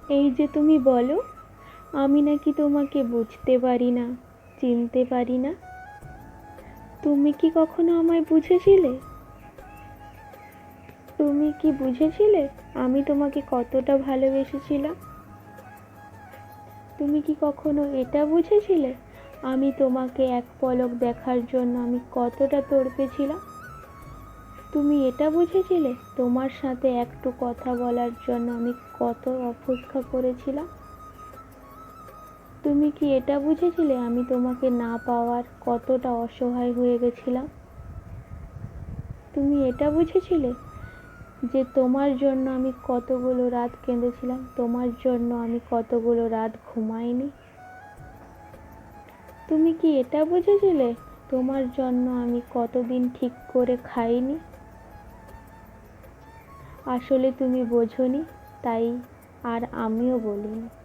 এই যে তুমি বলো আমি নাকি তোমাকে বুঝতে পারি না, চিনতে পারি না। তুমি কি কখনো আমায় বুঝেছিলে? তুমি কি বুঝেছিলে আমি তোমাকে কতটা ভালোবেসেছিলাম? তুমি কি কখনো এটা বুঝেছিলে আমি তোমাকে এক পলক দেখার জন্য আমি কতটা তড়পেছিলাম? তুমি এটা বুঝেছিলে তোমার সাথে একটু কথা বলার জন্য আমি কত অপেক্ষা করেছিলাম? তুমি কি এটা বুঝেছিলে আমি তোমাকে না পাওয়ার কতটা অসহায় হয়ে গেছিলাম? তুমি এটা বুঝেছিলে যে তোমার জন্য আমি কতগুলো রাত কেঁদেছিলাম, তোমার জন্য আমি কতগুলো রাত ঘুমাইনি? তুমি কি এটা বুঝেছিলে তোমার জন্য আমি কতদিন ঠিক করে খাইনি? আসলে তুমি বোঝোনি, তাই আর আমিও বলিনি।